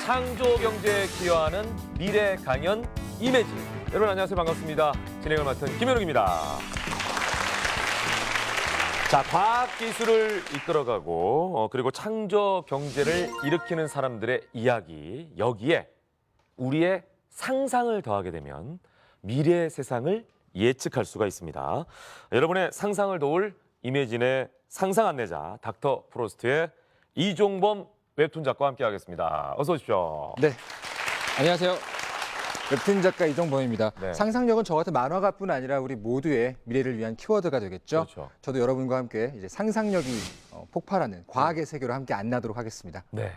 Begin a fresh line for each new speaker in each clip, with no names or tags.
창조 경제에 기여하는 미래 강연 이매진. 여러분 안녕하세요. 반갑습니다. 진행을 맡은 김현욱입니다. 자, 과학 기술을 이끌어가고 그리고 창조 경제를 일으키는 사람들의 이야기, 여기에 우리의 상상을 더하게 되면 미래의 세상을 예측할 수가 있습니다. 여러분의 상상을 도울 이매진의 상상 안내자 닥터 프로스트의 이종범 웹툰 작가와 함께하겠습니다. 어서 오십시오.
네, 안녕하세요. 웹툰 작가 이종범입니다.
네.
상상력은 저 같은 만화가뿐 아니라 우리 모두의 미래를 위한 키워드가 되겠죠.
그렇죠.
저도 여러분과 함께 이제 상상력이 폭발하는 과학의 세계로 함께 안나도록 하겠습니다.
네.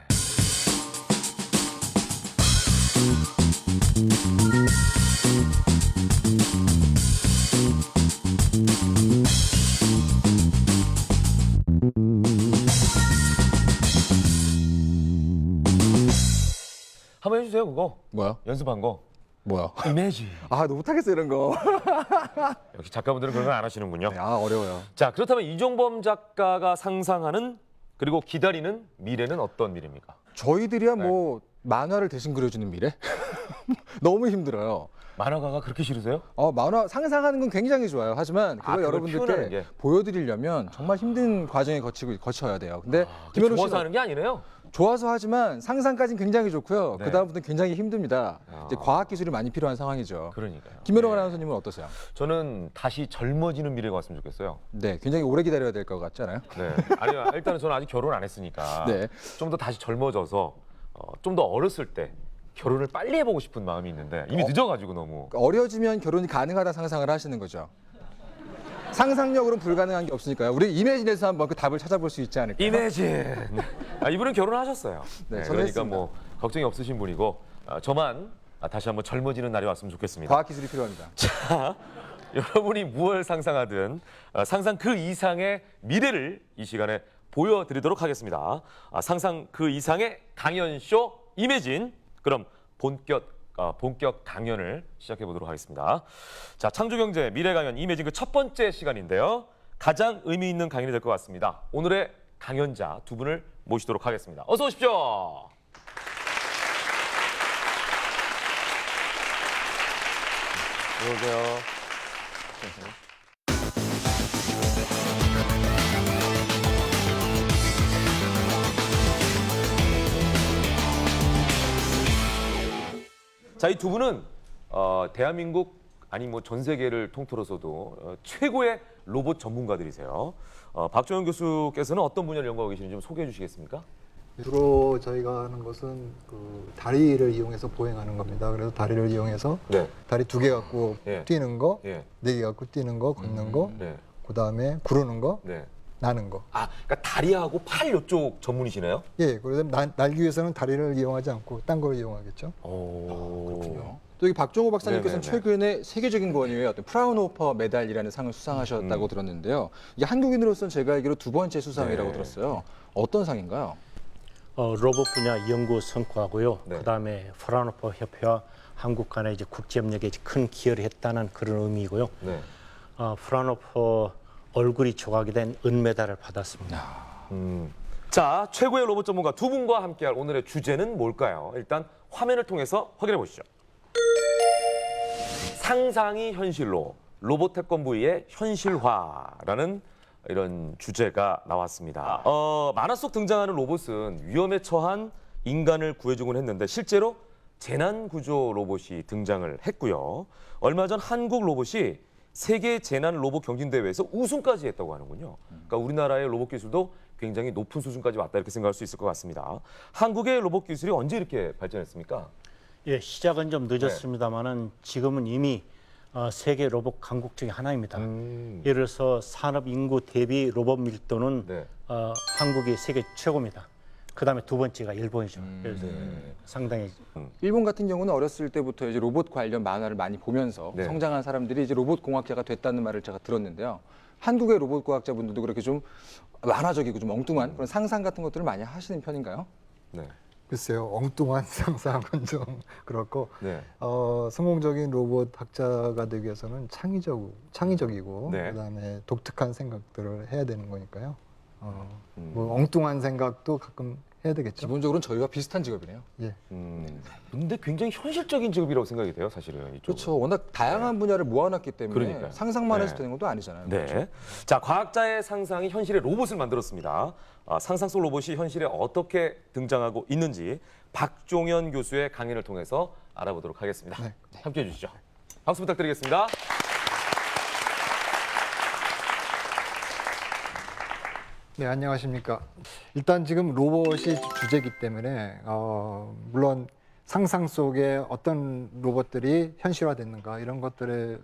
한번 해주세요, 그거.
뭐야?
연습한 거.
뭐야?
이매진.
아, 너 못하겠어 이런 거.
역시 작가분들은 그런 걸 안 하시는군요.
네, 아, 어려워요.
자, 그렇다면 이종범 작가가 상상하는 그리고 기다리는 미래는 어떤 미래입니까?
저희들이야
네.
뭐 만화를 대신 그려주는 미래? 너무 힘들어요.
만화가가 그렇게 싫으세요?
만화 상상하는 건 굉장히 좋아요. 하지만 그걸
그걸 표현하는
여러분들께
게.
보여드리려면 정말 힘든 과정에 거쳐야 돼요. 근데
김현우
김현우
좋아서
씨는
하는 게 아니네요.
좋아서 하지만 상상까지는 굉장히 좋고요.
네.
그다음부터는 굉장히 힘듭니다.
아.
이제 과학 기술이 많이 필요한 상황이죠.
그러니까요.
김현우
네.
아나운서님은 어떠세요?
저는 다시 젊어지는 미래가 왔으면 좋겠어요.
네, 굉장히 오래 기다려야 될 것 같지 않아요?
네. 아니요, 일단은 저는 아직 결혼 안 했으니까
네.
좀 더 다시 젊어져서 좀 더 어렸을 때 결혼을 빨리 해보고 싶은 마음이 있는데 이미 늦어가지고 너무.
어려지면 결혼이 가능하다 상상을 하시는 거죠. 상상력으로는 불가능한 게 없으니까요. 우리 이매진에서 한번 그 답을 찾아볼 수 있지 않을까요?
이매진. 이분은 결혼하셨어요.
네,
네,
저는
그러니까
했습니다.
뭐 걱정이 없으신 분이고 저만 다시 한번 젊어지는 날이 왔으면 좋겠습니다.
과학 기술이 필요합니다.
자, 여러분이 무엇을 상상하든 상상 그 이상의 미래를 이 시간에 보여드리도록 하겠습니다. 상상 그 이상의 강연쇼 이매진. 그럼 본격 강연을 시작해 보도록 하겠습니다. 자, 창조경제 미래 강연 이매진 그 첫 번째 시간인데요. 가장 의미 있는 강연이 될 것 같습니다. 오늘의 강연자 두 분을 모시도록 하겠습니다. 어서 오십시오. 안녕하세요. 자, 이 두 분은 대한민국 아니 뭐 전 세계를 통틀어서도 최고의 로봇 전문가들이세요. 박종현 교수께서는 어떤 분야를 연구하고 계시는지 좀 소개해 주시겠습니까?
주로 저희가 하는 것은 그 다리를 이용해서 보행하는 겁니다. 그래서 다리를 이용해서
네.
다리 2개 갖고
예.
뛰는 거,
예.
4개 갖고 뛰는 거, 걷는 거,
네.
그다음에 구르는 거,
네.
나는 거.
그러니까 다리하고 팔 이쪽 전문이시네요?
예, 그래서 날기 위해서는 다리를 이용하지 않고 딴 걸 이용하겠죠.
그렇군요.
또 여기 박종호 박사님께서는
네네네.
최근에 세계적인 권위의 어떤 프라운호퍼 메달이라는 상을 수상하셨다고 들었는데요. 이게 한국인으로서는 제가 알기로 두 번째 수상이라고
네.
들었어요. 어떤 상인가요?
로봇 분야 연구 성과고요.
네.
그다음에 프라운호퍼 협회와 한국 간의 이제 국제 협력에 큰 기여를 했다는 그런 의미고요.
네.
프라운호퍼 얼굴이 조각이 된 은메달을 받았습니다.
자, 최고의 로봇 전문가 두 분과 함께할 오늘의 주제는 뭘까요? 일단 화면을 통해서 확인해 보시죠. 상상이 현실로 로봇 태권브이의 현실화라는 이런 주제가 나왔습니다. 만화 속 등장하는 로봇은 위험에 처한 인간을 구해주곤 했는데 실제로 재난 구조 로봇이 등장을 했고요. 얼마 전 한국 로봇이 세계 재난 로봇 경진 대회에서 우승까지 했다고 하는군요. 그러니까 우리나라의 로봇 기술도 굉장히 높은 수준까지 왔다 이렇게 생각할 수 있을 것 같습니다. 한국의 로봇 기술이 언제 이렇게 발전했습니까?
예, 시작은 좀 늦었습니다만은 지금은 이미 세계 로봇 강국 중에 하나입니다. 예를 들어서 산업 인구 대비 로봇 밀도는
네.
한국이 세계 최고입니다. 그다음에 두 번째가 일본이죠. 그래서 상당히
일본 같은 경우는 어렸을 때부터 이제 로봇 관련 만화를 많이 보면서
네.
성장한 사람들이 이제 로봇 공학자가 됐다는 말을 제가 들었는데요. 한국의 로봇 과학자분들도 그렇게 좀 만화적이고 좀 엉뚱한 그런 상상 같은 것들을 많이 하시는 편인가요?
네.
글쎄요, 엉뚱한 상상은 좀 그렇고
네.
성공적인 로봇 학자가 되기 위해서는 창의적이고
네.
그다음에 독특한 생각들을 해야 되는 거니까요. 뭐 엉뚱한 생각도 가끔 해야 되겠죠.
기본적으로는 저희와 비슷한 직업이네요.
예.
근데 굉장히 현실적인 직업이라고 생각이 돼요, 사실은. 이쪽은.
그렇죠. 워낙 다양한 분야를 모아놨기 때문에
그러니까요.
상상만 해서
네.
되는 것도 아니잖아요.
네. 자, 과학자의 상상이 현실의 로봇을 만들었습니다. 상상 속 로봇이 현실에 어떻게 등장하고 있는지 박종현 교수의 강연을 통해서 알아보도록 하겠습니다.
네.
함께해 주시죠. 박수 부탁드리겠습니다.
네, 안녕하십니까. 일단 지금 로봇이 주제이기 때문에 물론 상상 속에 어떤 로봇들이 현실화됐는가 이런 것들을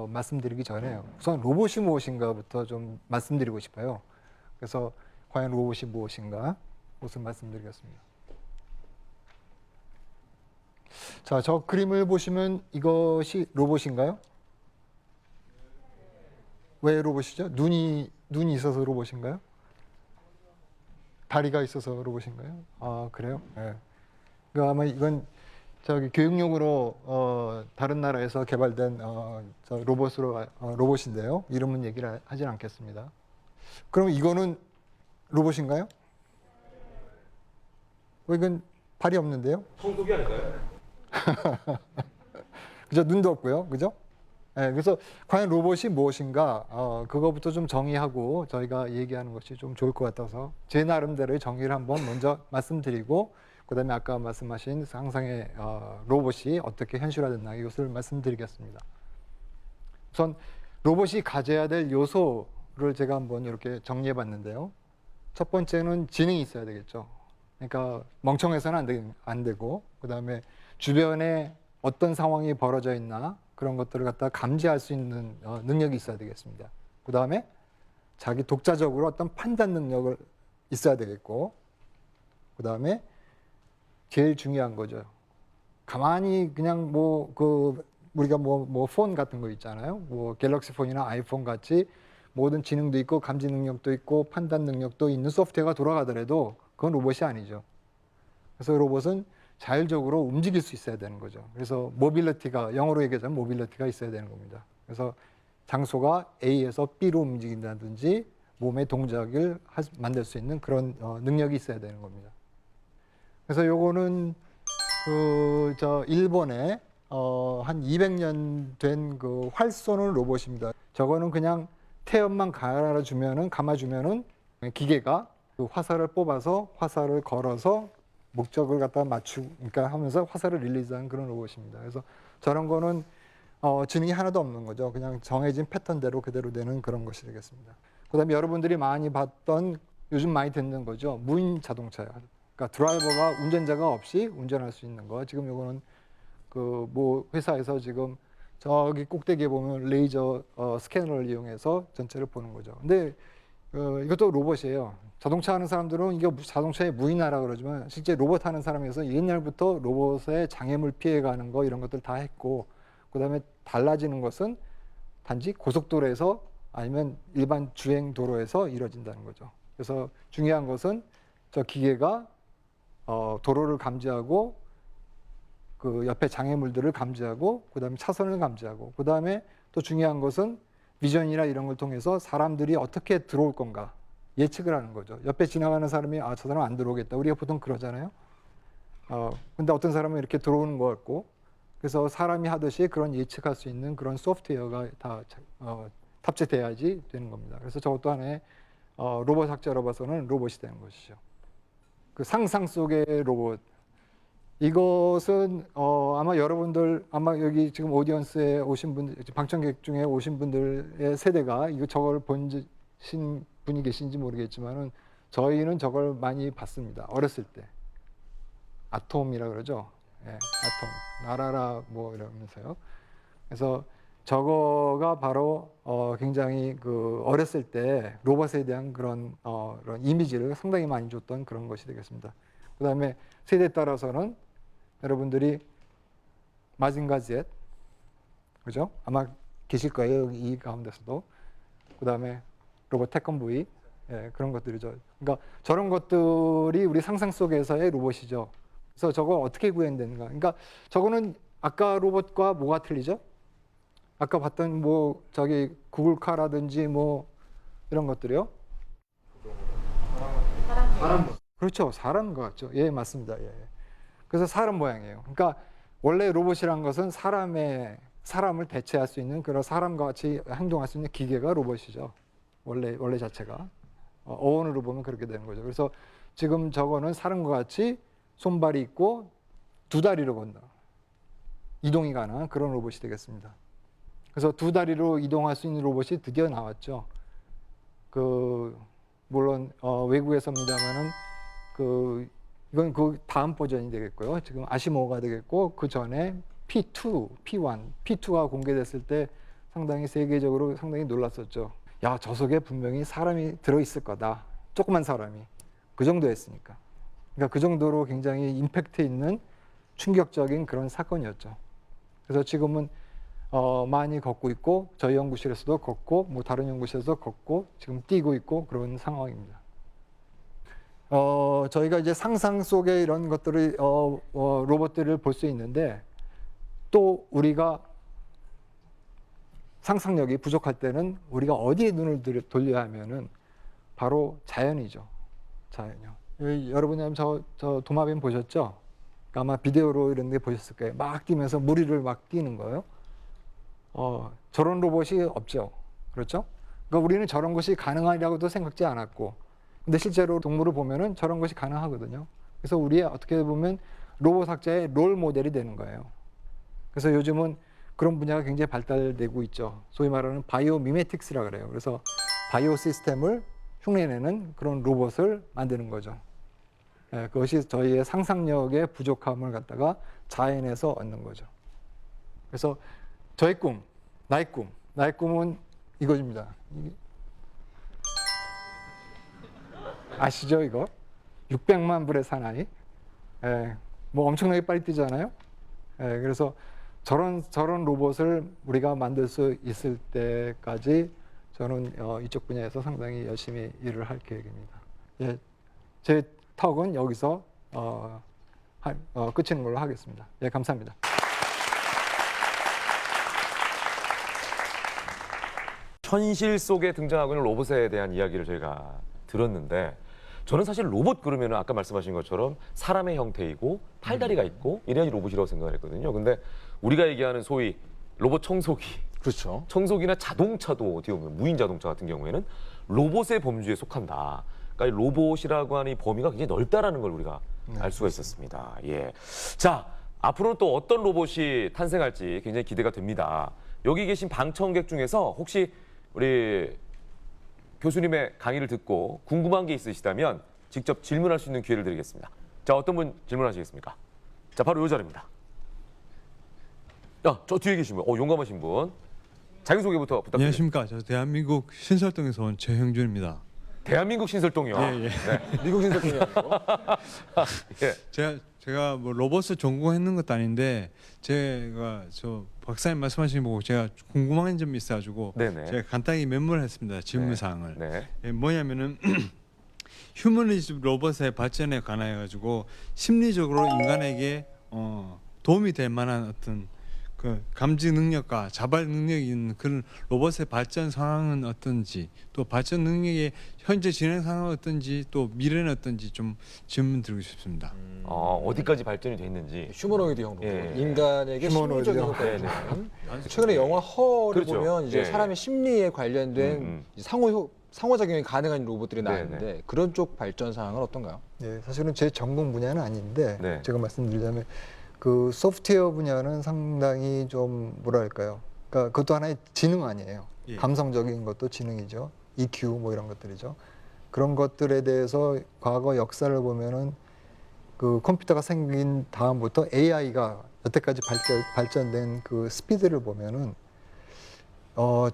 말씀드리기 전에 우선 로봇이 무엇인가부터 좀 말씀드리고 싶어요. 그래서 과연 로봇이 무엇인가 그것을 말씀드리겠습니다. 자, 저 그림을 보시면 이것이 로봇인가요? 왜 로봇이죠? 눈이 있어서 로봇인가요? 다리가 있어서 로봇인가요? 아, 그래요? 네. 그러니까 아마 이건 저기 교육용으로 다른 나라에서 개발된 저 로봇으로 로봇인데요. 이름은 얘기를 하진 않겠습니다. 그럼 이거는 로봇인가요? 이건 발이 없는데요?
청소기 아닐까요?
그죠? 눈도 없고요. 그죠? 네, 그래서 과연 로봇이 무엇인가 그거부터 좀 정의하고 저희가 얘기하는 것이 좀 좋을 것 같아서 제 나름대로의 정의를 한번 먼저 말씀드리고 그다음에 아까 말씀하신 상상의 로봇이 어떻게 현실화됐나 이것을 말씀드리겠습니다. 우선 로봇이 가져야 될 요소를 제가 한번 이렇게 정리해 봤는데요. 첫 번째는 지능이 있어야 되겠죠. 그러니까 멍청해서는 안 되고 그다음에 주변에 어떤 상황이 벌어져 있나 그런 것들을 갖다 감지할 수 있는 능력이 있어야 되겠습니다. 그다음에 자기 독자적으로 어떤 판단 능력을 있어야 되겠고 그다음에 제일 중요한 거죠. 가만히 그냥 우리가 폰 같은 거 있잖아요. 뭐 갤럭시 폰이나 아이폰 같이 모든 지능도 있고 감지 능력도 있고 판단 능력도 있는 소프트웨어가 돌아가더라도 그건 로봇이 아니죠. 그래서 로봇은 자율적으로 움직일 수 있어야 되는 거죠. 그래서 모빌리티가 영어로 얘기하자면 모빌리티가 있어야 되는 겁니다. 그래서 장소가 A에서 B로 움직인다든지 몸의 동작을 만들 수 있는 그런 능력이 있어야 되는 겁니다. 그래서 요거는 일본에 한 200년 된 그 활 쏘는 로봇입니다. 저거는 그냥 태엽만 감아주면은 기계가 그 화살을 뽑아서 화살을 걸어서 목적을 갖다 그러니까 하면서 화살을 릴리즈하는 그런 로봇입니다. 그래서 저런 거는 지능이 하나도 없는 거죠. 그냥 정해진 패턴대로 그대로 되는 그런 것이 되겠습니다. 그다음에 여러분들이 많이 봤던 요즘 많이 듣는 거죠. 무인 자동차요. 그러니까 드라이버가 운전자가 없이 운전할 수 있는 거. 지금 요거는 회사에서 지금 저기 꼭대기에 보면 레이저 스캐너를 이용해서 전체를 보는 거죠. 근데 이것도 로봇이에요. 자동차 하는 사람들은 이게 자동차의 무인화라 그러지만 실제 로봇 하는 사람에서 옛날부터 로봇의 장애물 피해가는 거 이런 것들 다 했고 그다음에 달라지는 것은 단지 고속도로에서 아니면 일반 주행 도로에서 이루어진다는 거죠. 그래서 중요한 것은 저 기계가 도로를 감지하고 그 옆에 장애물들을 감지하고 그다음에 차선을 감지하고 그다음에 또 중요한 것은 비전이나 이런 걸 통해서 사람들이 어떻게 들어올 건가 예측을 하는 거죠. 옆에 지나가는 사람이 저 사람 안 들어오겠다. 우리가 보통 그러잖아요. 근데 어떤 사람은 이렇게 들어오는 것 같고 그래서 사람이 하듯이 그런 예측할 수 있는 그런 소프트웨어가 다 탑재돼야지 되는 겁니다. 그래서 저것도 하나의 로봇 학자로 봐서는 로봇이 되는 것이죠. 그 상상 속의 로봇. 이것은 아마 여러분들 아마 여기 지금 오디언스에 오신 분들 방청객 중에 오신 분들의 세대가 저걸 본 분이 계신지 모르겠지만은 저희는 저걸 많이 봤습니다. 어렸을 때 아톰이라 그러죠. 예, 아톰 나라라 뭐 이러면서요. 그래서 저거가 바로 굉장히 그 어렸을 때 로봇에 대한 그런 이미지를 상당히 많이 줬던 그런 것이 되겠습니다. 그다음에 세대에 따라서는 여러분들이 마징가 Z, 그죠? 아마 계실 거예요. 이 가운데서도. 그다음에 로봇 태권 V, 그런 것들이죠. 그러니까 저런 것들이 우리 상상 속에서의 로봇이죠. 그래서 저거 어떻게 구현되는가? 그러니까 저거는 아까 로봇과 뭐가 틀리죠? 아까 봤던 구글카라든지 뭐 이런 것들이요. 그렇죠. 사람 같죠. 예, 맞습니다. 예. 그래서 사람 모양이에요. 그러니까 원래 로봇이란 것은 사람을 대체할 수 있는 그런 사람과 같이 행동할 수 있는 기계가 로봇이죠. 원래 자체가. 어원으로 보면 그렇게 되는 거죠. 그래서 지금 저거는 사람과 같이 손발이 있고 두 다리로 건다. 이동이 가능한 그런 로봇이 되겠습니다. 그래서 두 다리로 이동할 수 있는 로봇이 드디어 나왔죠. 물론 외국에서입니다만은 이건 그 다음 버전이 되겠고요. 지금 아시모가 되겠고 그 전에 P2, P1, P2가 공개됐을 때 상당히 세계적으로 상당히 놀랐었죠. 야, 저 속에 분명히 사람이 들어있을 거다. 조그만 사람이. 그 정도였으니까. 그러니까 그 정도로 굉장히 임팩트 있는 충격적인 그런 사건이었죠. 그래서 지금은 많이 걷고 있고 저희 연구실에서도 걷고 뭐 다른 연구실에서 걷고 지금 뛰고 있고 그런 상황입니다. 저희가 이제 상상 속에 이런 것들을 로봇들을 볼 수 있는데 또 우리가 상상력이 부족할 때는 우리가 어디에 눈을 돌려야 하면은 바로 자연이죠. 자연이요. 여러분이 저 도마뱀 보셨죠? 아마 비디오로 이런 데 보셨을 거예요. 막 뛰면서 물 위를 막 뛰는 거예요. 저런 로봇이 없죠. 그렇죠? 그러니까 우리는 저런 것이 가능하리라고도 생각지 않았고, 근데 실제로 동물을 보면은 저런 것이 가능하거든요. 그래서 우리의 어떻게 보면 로봇 학자의 롤 모델이 되는 거예요. 그래서 요즘은 그런 분야가 굉장히 발달되고 있죠. 소위 말하는 바이오 미메틱스라 그래요. 그래서 바이오 시스템을 흉내내는 그런 로봇을 만드는 거죠. 그것이 저희의 상상력의 부족함을 갖다가 자연에서 얻는 거죠. 그래서 저의 꿈, 나의 꿈은 이것입니다. 아시죠, 이거? 600만 불의 사나이. 뭐 엄청나게 빨리 뛰잖아요. 그래서 저런 로봇을 우리가 만들 수 있을 때까지 저는 이쪽 분야에서 상당히 열심히 일을 할 계획입니다. 제 턱은 여기서 끝이는 걸로 하겠습니다. 감사합니다.
현실 속에 등장하고 있는 로봇에 대한 이야기를 저희가 들었는데 저는 사실 로봇 그러면 아까 말씀하신 것처럼 사람의 형태이고 팔다리가 있고 이래야지 로봇이라고 생각을 했거든요. 근데 우리가 얘기하는 소위 로봇 청소기,
그렇죠.
청소기나 자동차도 어떻게 보면 무인 자동차 같은 경우에는 로봇의 범주에 속한다. 그러니까 이 로봇이라고 하는 이 범위가 굉장히 넓다라는 걸 우리가 알 수가 있었습니다. 예. 자, 앞으로는 또 어떤 로봇이 탄생할지 굉장히 기대가 됩니다. 여기 계신 방청객 중에서 혹시 우리 교수님의 강의를 듣고 궁금한 게 있으시다면 직접 질문할 수 있는 기회를 드리겠습니다. 자, 어떤 분 질문하시겠습니까? 자, 바로 이 자리입니다. 저 뒤에 계신 분, 용감하신 분. 자기소개부터 부탁드립니다.
안녕하십니까. 저 대한민국 신설동에서 온 최형준입니다.
대한민국 신설동이요.
예, 예.
네.
미국 신사팀이 아니고.
예.
제가 뭐 로봇을 전공했는 것도 아닌데 제가 저 박사님 말씀하신 거 보고 제가 궁금한 점이 있어가지고
네네.
제가 간단히 메모를 했습니다. 질문 사항을.
네.
예, 뭐냐면은 휴머니즘 로봇의 발전에 관하여 가지고 심리적으로 인간에게 도움이 될 만한 어떤 그 감지 능력과 자발 능력이 있는 그런 로봇의 발전 상황은 어떤지, 또 발전 능력의 현재 진행 상황은 어떤지, 또 미래는 어떤지 좀 질문 드리고 싶습니다.
어디까지 발전이 돼 있는지.
휴머노이드형 로봇.
예.
인간에게
휴머노이드형.
심리적인 효과를
네네.
주는. 최근에 영화 허를
그렇죠.
보면 이제
예.
사람의 심리에 관련된 상호작용이 가능한 로봇들이
네네.
나왔는데 그런 쪽 발전 사항은 어떤가요?
사실은 제 전공 분야는 아닌데
네.
제가 말씀드리자면 그 소프트웨어 분야는 상당히 좀 뭐랄까요? 그러니까 그것도 하나의 지능 아니에요.
예.
감성적인 것도 지능이죠. EQ 뭐 이런 것들이죠. 그런 것들에 대해서 과거 역사를 보면은 그 컴퓨터가 생긴 다음부터 AI가 여태까지 발전된 그 스피드를 보면은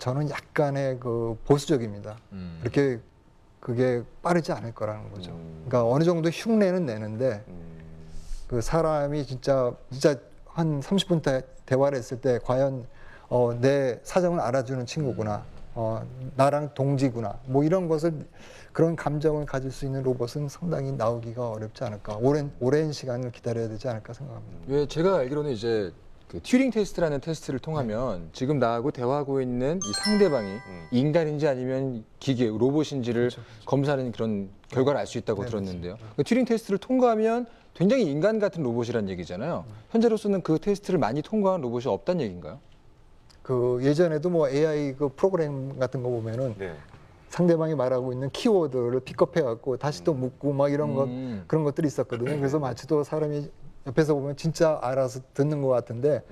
저는 약간의 그 보수적입니다. 그렇게 그게 빠르지 않을 거라는 거죠. 그러니까 어느 정도 흉내는 내는데 그 사람이 진짜 한 30분 대화를 했을 때 과연 내 사정을 알아주는 친구구나, 나랑 동지구나, 뭐 이런 것을 그런 감정을 가질 수 있는 로봇은 상당히 나오기가 어렵지 않을까. 오랜 시간을 기다려야 되지 않을까 생각합니다.
왜 제가 알기로는 이제 그 튜링 테스트라는 테스트를 통하면 지금 나하고 대화하고 있는 이 상대방이 인간인지 아니면 기계, 로봇인지를 검사하는 그런 결과를 알 수 있다고 들었는데요. 그 튜링 테스트를 통과하면 굉장히 인간 같은 로봇이라는 얘기잖아요. 현재로서는 그 테스트를 많이 통과한 로봇이 없다는 얘기인가요?
그 예전에도 뭐 AI 그 프로그램 같은 거 보면은
네.
상대방이 말하고 있는 키워드를 픽업해 갖고 다시 또 묻고 막 이런 것 그런 것들이 있었거든요. 그래서 마치 또 사람이 옆에서 보면 진짜 알아서 듣는 것 같은데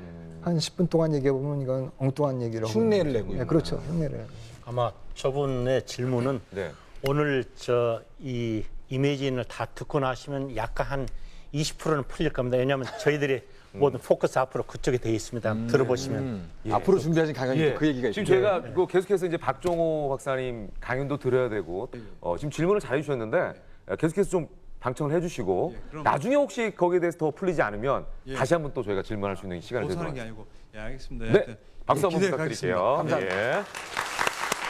한 10분 동안 얘기해 보면 이건 엉뚱한 얘기라고.
흉내를 내고 있는.
네, 그렇죠. 흉내를 내고.
아마 저분의 질문은
네.
오늘 이 이미진을 다 듣고 나시면 약간 한 20%는 풀릴 겁니다. 왜냐하면 저희들이 모든 포커스 앞으로 그쪽에 되어 있습니다. 들어보시면.
앞으로 준비하신 강연이
예.
또 그 얘기가
지금
있죠.
저희가 그 계속해서 이제 박종호 박사님 강연도 들어야 되고 지금 질문을 잘 해주셨는데 계속해서 좀 방청을 해주시고
그럼-
나중에 혹시 거기에 대해서 더 풀리지 않으면
예.
다시 한번 또 저희가 질문할 수 있는 시간을 드리도록
고소하는 게
하겠습니다.
아니고 예, 알겠습니다.
네,
하여튼
박수 한번
기대해
부탁드릴게요.
가겠습니다.
예.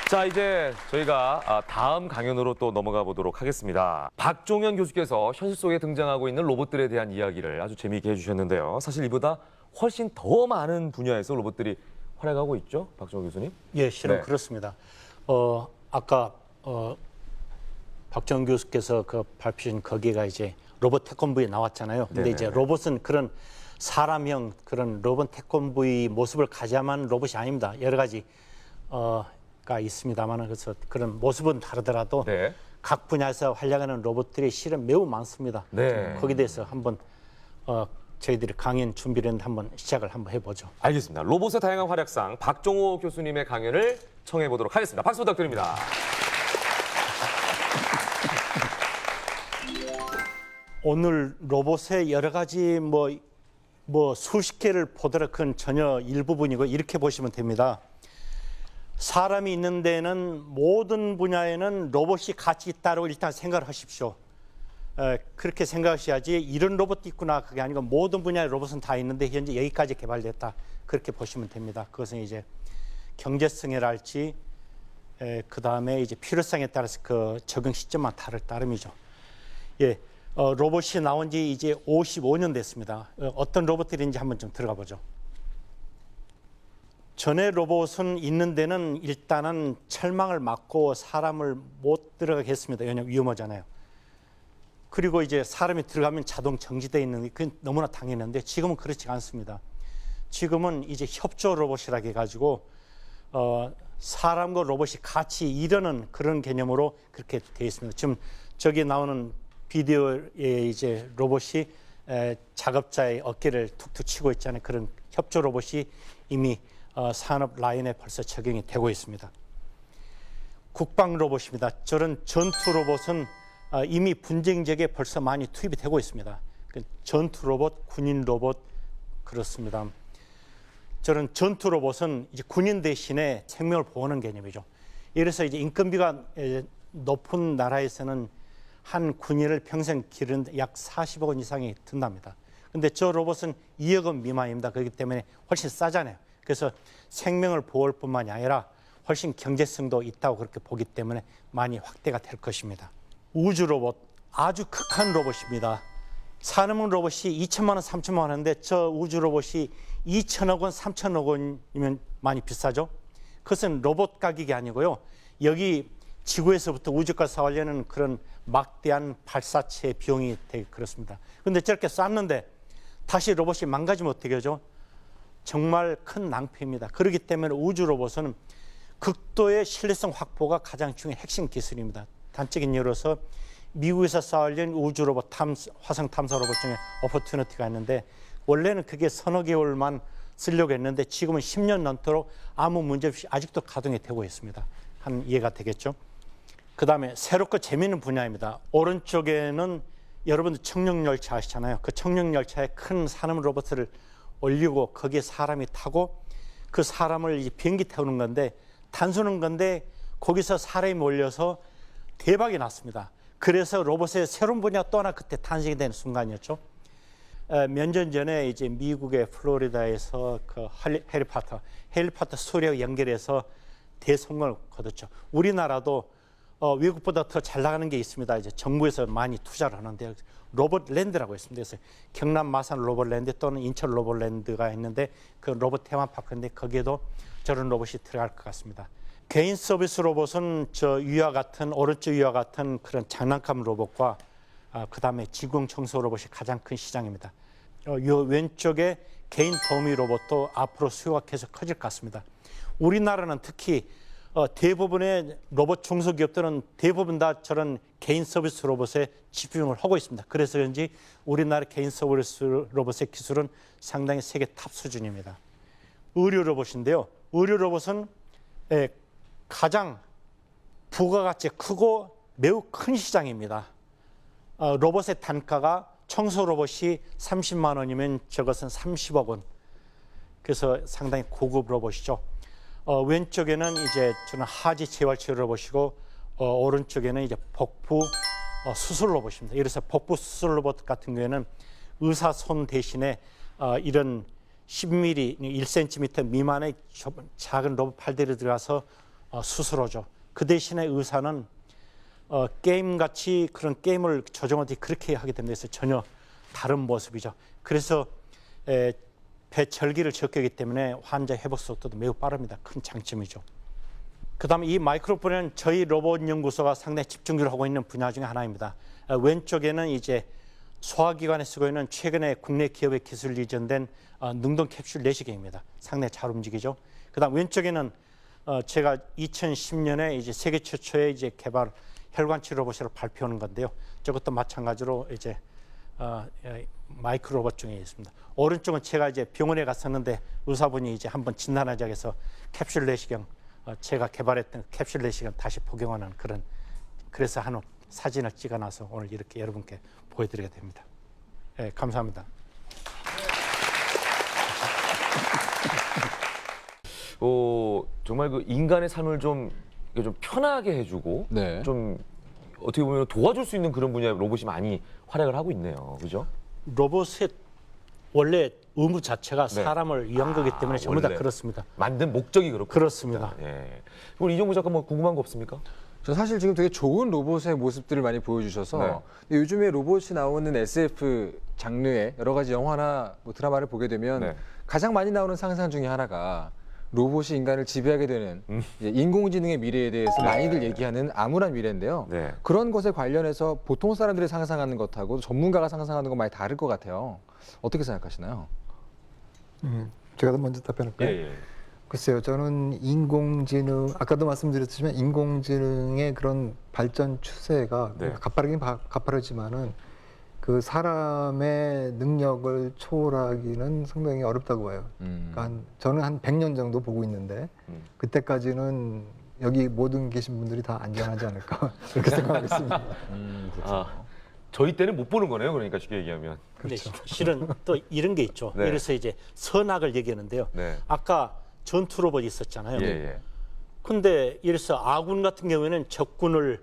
자, 이제 저희가 다음 강연으로 또 넘어가 보도록 하겠습니다. 박종현 교수께서 현실 속에 등장하고 있는 로봇들에 대한 이야기를 아주 재미있게 해주셨는데요. 사실 이보다 훨씬 더 많은 분야에서 로봇들이 활약하고 있죠, 박종현 교수님?
예, 실은
네.
그렇습니다. 아까 박정 교수께서 그 발표하신 거기가 이제 로봇 태권브이 나왔잖아요. 근데 이제
네네네.
로봇은 그런 사람형 그런 로봇 태권브이 모습을 가지야만 로봇이 아닙니다. 여러 가지 가 있습니다만 그래서 그런 모습은 다르더라도
네.
각 분야에서 활약하는 로봇들이 실은 매우 많습니다.
네.
거기에 대해서 한번 저희들이 강연 준비를 했는데 한번 시작을 한번 해보죠.
알겠습니다. 로봇의 다양한 활약상 박종호 교수님의 강연을 청해 보도록 하겠습니다. 박수 부탁드립니다.
오늘 로봇의 여러 가지 뭐 수십 개를 보더라 그건 전혀 일부분이고 이렇게 보시면 됩니다. 사람이 있는 데는 모든 분야에는 로봇이 같이 있다고 일단 생각을 하십시오. 그렇게 생각하셔야지 이런 로봇도 있구나 그게 아니고 모든 분야의 로봇은 다 있는데 현재 여기까지 개발됐다 그렇게 보시면 됩니다. 그것은 이제 경제성이랄지 그 다음에 이제 필요성에 따라서 그 적용 시점만 다를 따름이죠. 예, 로봇이 나온 지 이제 55년 됐습니다. 어떤 로봇들인지 한번 좀 들어가 보죠. 전에 로봇은 있는 데는 일단은 철망을 막고 사람을 못 들어가게 했습니다. 왜냐하면 위험하잖아요. 그리고 이제 사람이 들어가면 자동 정지되어 있는 게 그건 너무나 당연한데 지금은 그렇지 않습니다. 지금은 이제 협조 로봇이라고 해가지고 사람과 로봇이 같이 일하는 그런 개념으로 그렇게 되어 있습니다. 지금 저기 나오는 비디오에 이제 로봇이 작업자의 어깨를 툭툭 치고 있잖아요. 그런 협조 로봇이 이미 산업 라인에 벌써 적용이 되고 있습니다. 국방 로봇입니다. 저런 전투 로봇은 이미 분쟁 지역에 벌써 많이 투입이 되고 있습니다. 전투 로봇, 군인 로봇 그렇습니다. 저런 전투 로봇은 이제 군인 대신에 생명을 보호하는 개념이죠. 이래서 이제 인건비가 높은 나라에서는 한 군인을 평생 기르는데 약 40억 원 이상이 든답니다. 근데 저 로봇은 2억 원 미만입니다. 그렇기 때문에 훨씬 싸잖아요. 그래서 생명을 보호할 뿐만이 아니라 훨씬 경제성도 있다고 그렇게 보기 때문에 많이 확대가 될 것입니다. 우주 로봇, 아주 극한 로봇입니다. 산업용 로봇이 2천만 원, 3천만 원 하는데 저 우주 로봇이 2천억 원, 3천억 원이면 많이 비싸죠. 그것은 로봇 가격이 아니고요. 여기 지구에서부터 우주까지 사오려는 그런 막대한 발사체 비용이 되게 그렇습니다. 그런데 저렇게 쐈는데 다시 로봇이 망가지면 어떻게 하죠? 정말 큰 낭패입니다. 그렇기 때문에 우주 로봇은 극도의 신뢰성 확보가 가장 중요한 핵심 기술입니다. 단적인 예로서 미국에서 쌓으려는 우주 로봇 화성 탐사 로봇 중에 오퍼튜니티가 있는데 원래는 그게 서너 개월만 쓰려고 했는데 지금은 10년 넘도록 아무 문제 없이 아직도 가동이 되고 있습니다. 한 이해가 되겠죠? 그 다음에 새롭고 재미있는 분야입니다. 오른쪽에는 여러분들 청룡열차 아시잖아요. 그 청룡열차에 큰 산업 로봇을 올리고 거기에 사람이 타고 그 사람을 이제 비행기 태우는 건데 단순한 건데 거기서 사람이 몰려서 대박이 났습니다. 그래서 로봇의 새로운 분야 또 하나 그때 탄생이 되는 순간이었죠. 몇 년 전에 이제 미국의 플로리다에서 그 해리포터 스토리와 연결해서 대성공을 거뒀죠. 우리나라도 외국보다 더 잘 나가는 게 있습니다. 이제 정부에서 많이 투자를 하는데 로봇랜드라고 있습니다. 그래서 경남 마산 로봇랜드 또는 인천 로봇랜드가 있는데 그 로봇 테마파크인데 거기에도 저런 로봇이 들어갈 것 같습니다. 개인 서비스 로봇은 저 위와 같은 오른쪽 위와 같은 그런 장난감 로봇과 그다음에 지구형 청소 로봇이 가장 큰 시장입니다. 요 왼쪽에 개인 도우미 로봇도 앞으로 수요가 계속 커질 것 같습니다. 우리나라는 특히 대부분의 로봇 중소기업들은 대부분 다 저런 개인 서비스 로봇에 집중을 하고 있습니다. 그래서 그런지 우리나라 개인 서비스 로봇의 기술은 상당히 세계 탑 수준입니다. 의료 로봇인데요. 의료 로봇은 가장 부가가치 크고 매우 큰 시장입니다. 로봇의 단가가 청소 로봇이 30만 원이면 저것은 30억 원. 그래서 상당히 고급 로봇이죠. 왼쪽에는 이제 저는 하지 재활치료 로봇이고 오른쪽에는 이제 복부 수술 로봇입니다. 그래서 복부 수술 로봇 같은 경우에는 의사 손 대신에 이런 10mm, 1cm 미만의 작은 로봇 팔들이 들어가서 수술하죠. 그 대신에 의사는 게임같이 그런 게임을 조정하듯이 그렇게 하게 됩니다. 그래서 전혀 다른 모습이죠. 그래서 배 절기를 적게 하기 때문에 환자 회복 속도도 매우 빠릅니다. 큰 장점이죠. 그다음에 이 마이크로폰은 저희 로봇 연구소가 상당히 집중적으로 하고 있는 분야 중에 하나입니다. 왼쪽에는 이제 소화기관에 쓰고 있는 최근에 국내 기업의 기술 이전된 능동 캡슐 내시경입니다. 상당히 잘 움직이죠. 그다음 왼쪽에는 제가 2010년에 이제 세계 최초의 이제 개발 혈관 치료 로봇으로 발표하는 건데요. 저것도 마찬가지로 이제 마이크로 로봇 중에 있습니다. 오른쪽은 제가 이제 병원에 갔었는데 의사분이 이제 한번 진단하자고 해서 캡슐 내시경 제가 개발했던 캡슐 내시경 다시 복용하는 그런 그래서 한 사진을 찍어놔서 오늘 이렇게 여러분께 보여드리게 됩니다. 네, 감사합니다.
정말 그 인간의 삶을 좀 편하게 해주고
네.
좀 어떻게 보면 도와줄 수 있는 그런 분야의 로봇이 많이 활약을 하고 있네요. 그죠?
로봇의 원래 의무 자체가
네.
사람을 위한 거기 때문에 전부 다
원래.
그렇습니다.
만든 목적이 그렇고.
그렇습니다.
예. 우리 이종구 작가 뭐 궁금한 거 없습니까?
저 사실 지금 되게 좋은 로봇의 모습들을 많이 보여주셔서
네.
근데 요즘에 로봇이 나오는 SF 장르의 여러 가지 영화나 뭐 드라마를 보게 되면
네.
가장 많이 나오는 상상 중에 하나가 로봇이 인간을 지배하게 되는 이제 인공지능의 미래에 대해서 많이들 얘기하는 암울한 미래인데요.
네.
그런 것에 관련해서 보통 사람들이 상상하는 것하고 전문가가 상상하는 건 많이 다를 것 같아요. 어떻게 생각하시나요?
제가 더 먼저 답변할까요?
예.
글쎄요, 저는 인공지능 아까도 말씀드렸지만 인공지능의 그런 발전 추세가
네.
가파르긴 가파르지만은 그 사람의 능력을 초월하기는 상당히 어렵다고 봐요. 그러니까 저는 한 100년 정도 보고 있는데 그때까지는 여기 모든 계신 분들이 다 안전하지 않을까 그렇게 생각하겠습니다.
저희 때는 못 보는 거네요. 그러니까 쉽게 얘기하면.
근데 실은 또 이런 게 있죠.
네.
그래서 이제 선악을 얘기하는데요.
네.
아까 전투 로봇 있었잖아요.
예.
근데 이래서 아군 같은 경우에는 적군을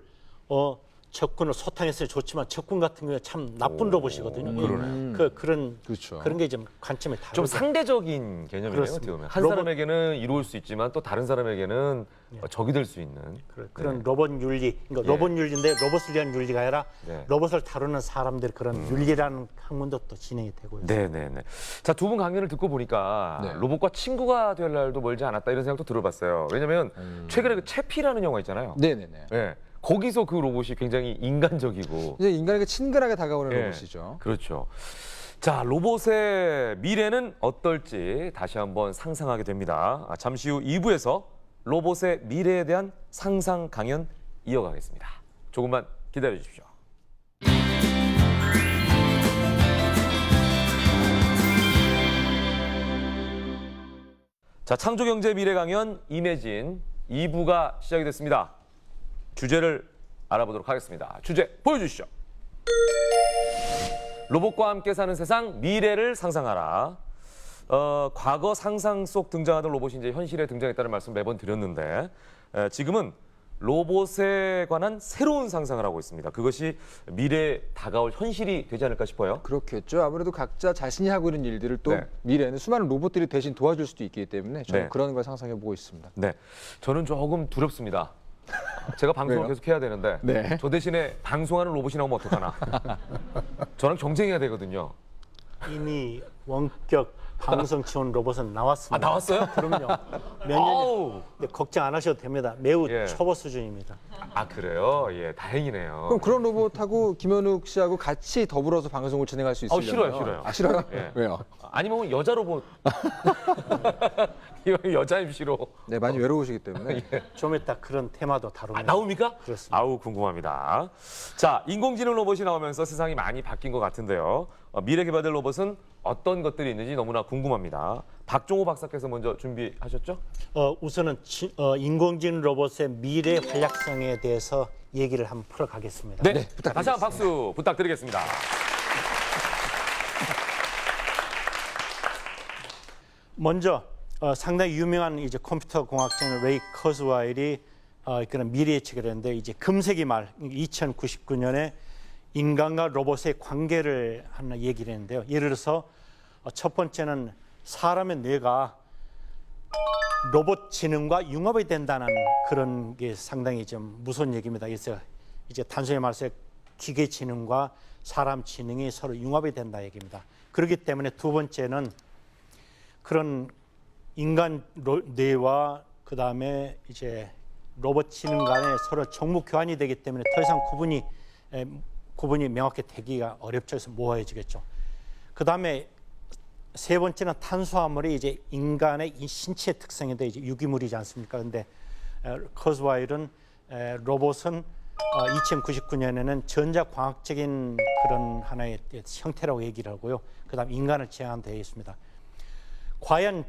소탕했으면 좋지만 적군 같은 경우에 참 나쁜 로봇이거든요.
그러네요.
그렇죠.
그런 게 좀 관점이 다르죠.
좀 상대적인 개념이네요.
그렇습니다.
어떻게 보면. 한
로봇-
사람에게는 이로울 수 있지만 또 다른 사람에게는 적이 될 수 있는.
그런
네.
로봇 윤리, 그러니까
예.
로봇 윤리인데 로봇을 위한 윤리가 아니라
네.
로봇을 다루는 사람들 그런 윤리라는 학문도 또 진행이 되고 있습니다.
네네네. 자, 두 분 강연을 듣고 보니까
네.
로봇과 친구가 될 날도 멀지 않았다 이런 생각도 들어봤어요. 왜냐면 최근에 그 채피라는 영화 있잖아요.
네네네.
예. 거기서 그 로봇이 굉장히 인간적이고.
이제 인간에게 친근하게 다가오는
예.
로봇이죠.
그렇죠. 자, 로봇의 미래는 어떨지 다시 한번 상상하게 됩니다. 잠시 후 2부에서 로봇의 미래에 대한 상상 강연 이어가겠습니다. 조금만 기다려 주십시오. 자, 창조경제 미래 강연 이매진 2부가 시작이 됐습니다. 주제를 알아보도록 하겠습니다. 주제 보여주시죠. 로봇과 함께 사는 세상, 미래를 상상하라. 과거 상상 속 등장하던 로봇이 이제 현실에 등장했다는 말씀 매번 드렸는데 지금은 로봇에 관한 새로운 상상을 하고 있습니다. 그것이 미래에 다가올 현실이 되지 않을까 싶어요.
그렇겠죠. 아무래도 각자 자신이 하고 있는 일들을 또
네.
미래에는 수많은 로봇들이 대신 도와줄 수도 있기 때문에 저는
네.
그런 걸 상상해 보고 있습니다.
네, 저는 조금 두렵습니다. 제가 방송을
왜요?
계속 해야 되는데
네.
저 대신에 방송하는 로봇이 나오면 어떡하나. 저랑 경쟁해야 되거든요.
이미 원격 방송 지원 로봇은 나왔습니다.
아, 나왔어요?
그럼요. 몇 년.
아우.
걱정 안 하셔도 됩니다. 매우
예.
초보 수준입니다.
아, 그래요? 예, 다행이네요.
그럼 그런 로봇하고 김현욱 씨하고 같이 더불어서 방송을 진행할 수 있으려면
싫어요, 싫어요.
아, 싫어요?
예.
왜요?
아니면 여자 로봇. 이거 여자 MC로
네, 많이 외로우시기 때문에.
좀 이따 그런 테마도 다룹니다.
나옵니까?
그렇습니다.
아우, 궁금합니다. 자, 인공지능 로봇이 나오면서 세상이 많이 바뀐 것 같은데요. 미래 개발될 로봇은 어떤 것들이 있는지 너무나 궁금합니다. 박종호 박사께서 먼저 준비하셨죠?
우선은 인공지능 로봇의 미래 활약성에 대해서 얘기를 한번 풀어가겠습니다.
네, 다시 한번 박수 부탁드리겠습니다.
먼저 상당히 유명한 이제 컴퓨터 공학자인 레이 커즈와일이 그런 미래 예측을 했는데 이제 금세기 말 2099년에 인간과 로봇의 관계를 하나 얘기를 했는데요. 예를 들어서 첫 번째는 사람의 뇌가 로봇 지능과 융합이 된다는 그런 게 상당히 좀 무서운 얘기입니다. 그래서 이제 단순히 말해서 기계 지능과 사람 지능이 서로 융합이 된다 얘기입니다. 그렇기 때문에 두 번째는 그런 인간 뇌와 그 다음에 이제 로봇 지능 간에 서로 정보 교환이 되기 때문에 더 이상 구분이 명확히 되기가 어렵죠. 그래서 모호해지겠죠. 그 다음에 세 번째는 탄수화물이 이제 인간의 이 신체 특성인데 이제 유기물이지 않습니까? 근데 커즈와일은 로봇은 2099년에는 전자광학적인 그런 하나의 형태라고 얘기를 하고요. 그다음 인간을 지향되어 있습니다. 과연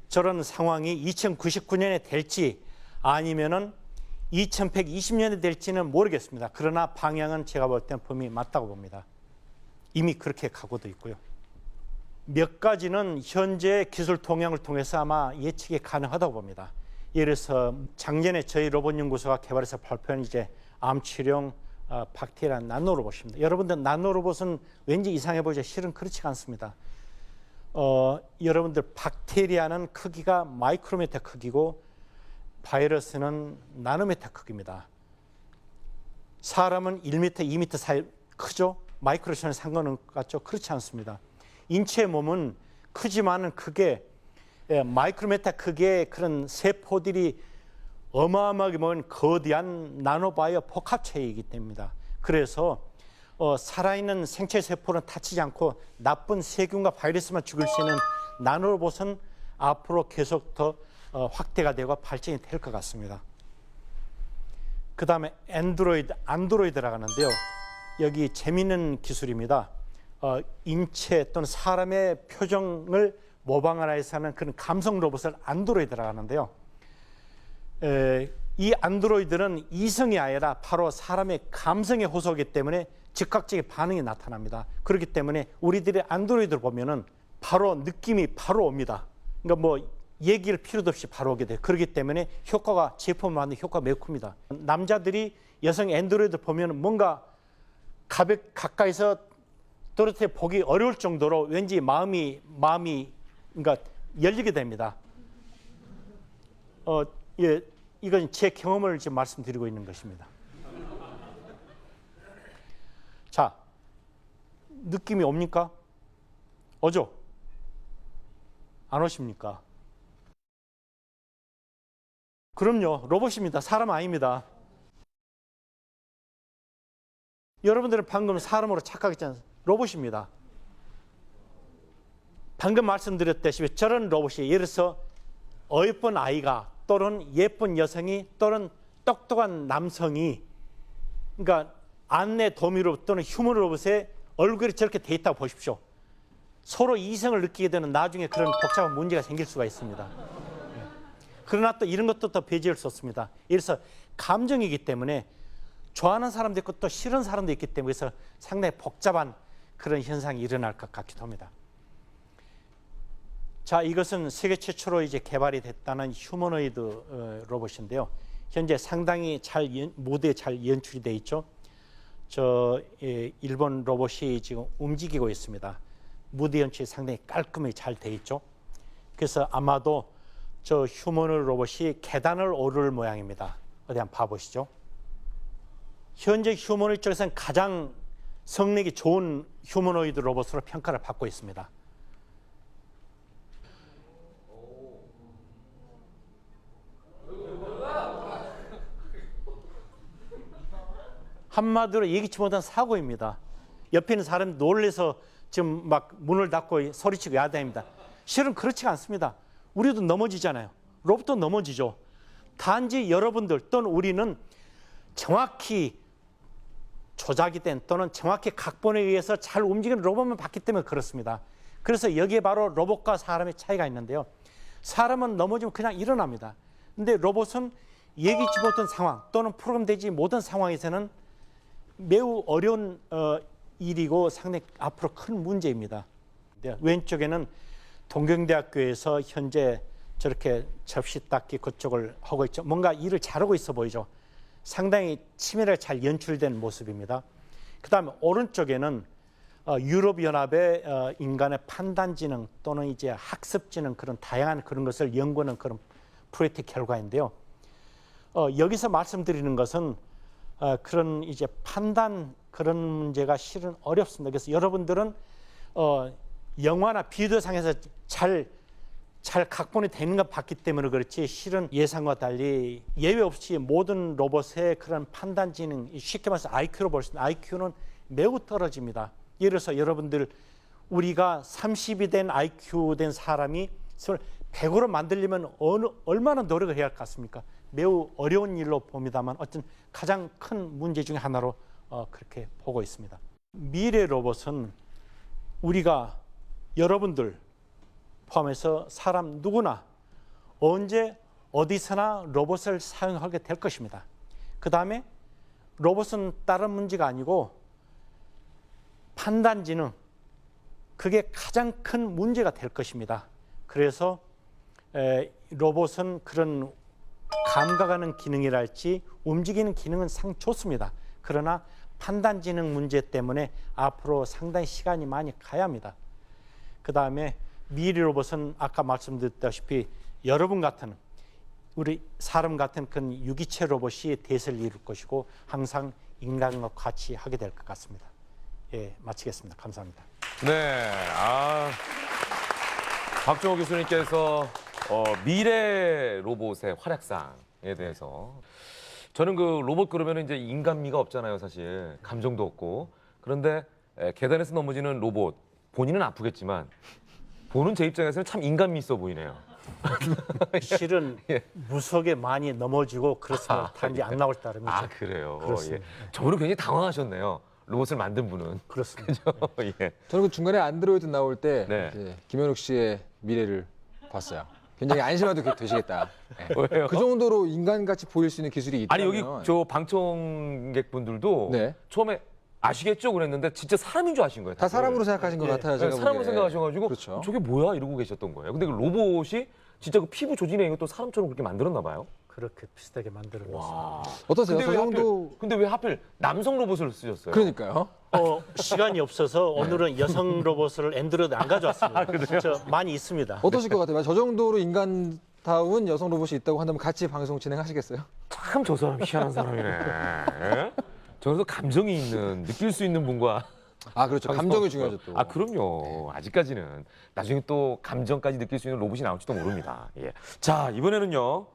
저런 상황이 2099년에 될지 아니면은 2120년에 될지는 모르겠습니다. 그러나 방향은 제가 볼 때는 분명히 맞다고 봅니다. 이미 그렇게 가고도 있고요. 몇 가지는 현재 기술 동향을 통해서 아마 예측이 가능하다고 봅니다. 예를 들어서 작년에 저희 로봇연구소가 개발해서 발표한 이제 암치료용 박테리아 나노로봇입니다. 여러분들 나노로봇은 왠지 이상해 보이죠? 실은 그렇지가 않습니다. 여러분들 박테리아는 크기가 마이크로미터 크기고 바이러스는 나노미터 크기입니다. 사람은 1m, 2m 사이 크죠? 마이크로처럼 상관은 같죠? 그렇지 않습니다. 인체의 몸은 크지만은 크게 마이크로미터 크기의 그런 세포들이 어마어마하게 모은 거대한 나노바이오 복합체이기 때문입니다. 그래서 살아있는 생체 세포는 다치지 않고 나쁜 세균과 바이러스만 죽일 수 있는 나노로봇은 앞으로 계속 더 확대가 되고 발전이 될 것 같습니다. 그 다음에 안드로이드라고 하는데요. 여기 재미있는 기술입니다. 인체 또는 사람의 표정을 모방하라 해서 하는 그런 감성 로봇을 안드로이드라고 하는데요. 이 안드로이드는 이성이 아니라 바로 사람의 감성에 호소하기 때문에 즉각적인 반응이 나타납니다. 그렇기 때문에 우리들이 안드로이드를 보면은 바로 느낌이 바로 옵니다. 그러니까 뭐 얘기를 필요도 없이 바로 오게 돼요. 그렇기 때문에 효과가 제품을 만드는 효과가 매우 큽니다. 남자들이 여성 안드로이드 보면 뭔가 가까이서 또렷하게 보기 어려울 정도로 왠지 마음이 그러니까 열리게 됩니다. 예, 이건 제 경험을 지금 말씀드리고 있는 것입니다. 자, 느낌이 옵니까? 오죠? 안 오십니까? 그럼요, 로봇입니다. 사람 아닙니다. 여러분들은 방금 사람으로 착각했잖아요. 로봇입니다. 방금 말씀드렸다시피 저런 로봇이 예를 들어서 어여쁜 아이가 또는 예쁜 여성이 또는 똑똑한 남성이 그러니까 안내 도미로 또는 휴먼 로봇의 얼굴이 저렇게 돼 있다고 보십시오. 서로 이성을 느끼게 되는 나중에 그런 복잡한 문제가 생길 수가 있습니다. 그러나 또 이런 것도 또 배제할 수 없습니다. 예를 들어서 감정이기 때문에 좋아하는 사람도 있고 또 싫은 사람도 있기 때문에 그래서 상당히 복잡한 그런 현상이 일어날 것 같기도 합니다. 자, 이것은 세계 최초로 이제 개발이 됐다는 휴머노이드 로봇인데요. 현재 상당히 무대에 잘 연출이 돼 있죠. 일본 로봇이 지금 움직이고 있습니다. 무대 연출이 상당히 깔끔하게 잘 돼 있죠. 그래서 아마도 저 휴머노이드 로봇이 계단을 오를 모양입니다. 어디 한번 봐보시죠. 현재 휴머노이드 쪽에서는 가장 성능이 좋은 휴머노이드 로봇으로 평가를 받고 있습니다. 한마디로 예기치 못한 사고입니다. 옆에 있는 사람이 놀래서 지금 막 문을 닫고 소리치고 야단입니다. 실은 그렇지가 않습니다. 우리도 넘어지잖아요. 로봇도 넘어지죠. 단지 여러분들 또는 우리는 정확히 조작이 된 또는 정확히 각본에 의해서 잘 움직이는 로봇만 봤기 때문에 그렇습니다. 그래서 여기에 바로 로봇과 사람의 차이가 있는데요. 사람은 넘어지면 그냥 일어납니다. 근데 로봇은 예기치 못한 상황 또는 프로그램되지 못한 상황에서는 매우 어려운 일이고 상당히 앞으로 큰 문제입니다. 왼쪽에는 동경대학교에서 현재 저렇게 접시 닦기 그쪽을 하고 있죠. 뭔가 일을 잘하고 있어 보이죠. 상당히 치밀하게 잘 연출된 모습입니다. 그다음에 오른쪽에는 유럽연합의 인간의 판단지능 또는 이제 학습지능 그런 다양한 그런 것을 연구하는 그런 프로젝트 결과인데요. 여기서 말씀드리는 것은 그런 이제 판단 그런 문제가 실은 어렵습니다. 그래서 여러분들은 영화나 비디오상에서 잘 각본이 되는 걸 봤기 때문에 그렇지 실은 예상과 달리 예외 없이 모든 로봇의 그런 판단 지능 쉽게 말해서 IQ로 볼 수 있는 IQ는 매우 떨어집니다. 예를 들어서 여러분들 우리가 30이 된 IQ 된 사람이 100으로 만들려면 얼마나 노력을 해야 할 것 같습니까? 매우 어려운 일로 봅니다만 어떤 가장 큰 문제 중에 하나로 그렇게 보고 있습니다. 미래 로봇은 우리가 여러분들 포함해서 사람 누구나 언제 어디서나 로봇을 사용하게 될 것입니다. 그 다음에 로봇은 다른 문제가 아니고 판단지능 그게 가장 큰 문제가 될 것입니다. 그래서 로봇은 그런 감각하는 기능이랄지 움직이는 기능은 상 좋습니다. 그러나 판단지능 문제 때문에 앞으로 상당히 시간이 많이 가야 합니다. 그 다음에 미래 로봇은 아까 말씀드렸다시피 여러분 같은 우리 사람 같은 큰 유기체 로봇이 대세를 이룰 것이고 항상 인간과 같이 하게 될 것 같습니다. 예, 마치겠습니다. 감사합니다.
네, 박종호 교수님께서 미래 로봇의 활약상에 대해서 저는 그 로봇 그러면 이제 인간미가 없잖아요, 사실 감정도 없고 그런데 계단에서 넘어지는 로봇 본인은 아프겠지만 보는 제 입장에서는 참 인간미 있어 보이네요.
실은
예.
무속에 많이 넘어지고 그렇습니다. 단지 안 나올 따름이죠.
아 그래요.
그렇습니다.
예. 저분은 굉장히 당황하셨네요. 로봇을 만든 분은.
그렇습니다.
예.
저는 그 중간에 안드로이드 나올 때
네.
이제 김현욱 씨의 미래를 봤어요. 굉장히 안심해도 되시겠다. 네.
왜요?
그 정도로 인간같이 보일 수 있는 기술이
아니
있다면
여기 저 방청객분들도
네.
처음에 아시겠죠? 그랬는데 진짜 사람인 줄 아신 거예요.
다
다들.
사람으로 생각하신 것
예.
같아요.
네,
제가
사람으로
보기에.
생각하셔가지고
그렇죠.
저게 뭐야 이러고 계셨던 거예요. 근데 그 로봇이 진짜 그 피부 조직에 이것도 사람처럼 그렇게 만들었나 봐요.
그렇게 비슷하게 만들어 놨습니다.
와.
어떠세요? 저
왜
정도
근데 왜 하필 남성 로봇을 쓰셨어요?
그러니까요.
시간이 없어서 오늘은 여성 로봇을 앤드로이드 안 가져왔습니다. 저 많이 있습니다.
어떠실 것 같아요? 저 정도로 인간다운 여성 로봇이 있다고 한다면 같이 방송 진행하시겠어요?
참 저 사람 희한한 사람이네. 예? 저래서 감정이 있는 느낄 수 있는 분과
아 그렇죠. 감정이 중요하죠 또.
아 그럼요. 아직까지는 나중에 또 감정까지 느낄 수 있는 로봇이 나올지도 모릅니다. 예. 자 이번에는요.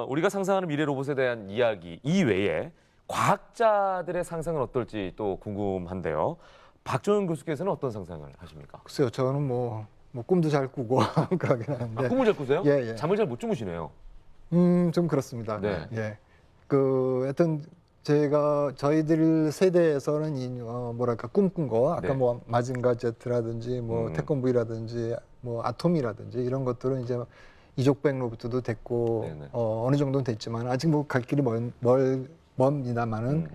우리가 상상하는 미래 로봇에 대한 이야기 이외에 과학자들의 상상은 어떨지 또 궁금한데요. 박종현 교수께서는 어떤 상상을 하십니까?
글쎄요, 저는 뭐 꿈도 잘 꾸고 그러긴 하는데
꿈을 잘 꾸세요?
예, 예.
잠을 잘 못 주무시네요.
좀 그렇습니다.
네.
예. 하여튼 저희들 세대에서는 뭐랄까 꿈꾼 거 아까
네.
뭐 마징가 제트라든지 뭐 태권브이라든지 뭐 아톰이라든지 이런 것들은 이제 이족백 로봇도 됐고
네네.
어느 정도는 됐지만 아직 뭐 갈 길이 멉니다만은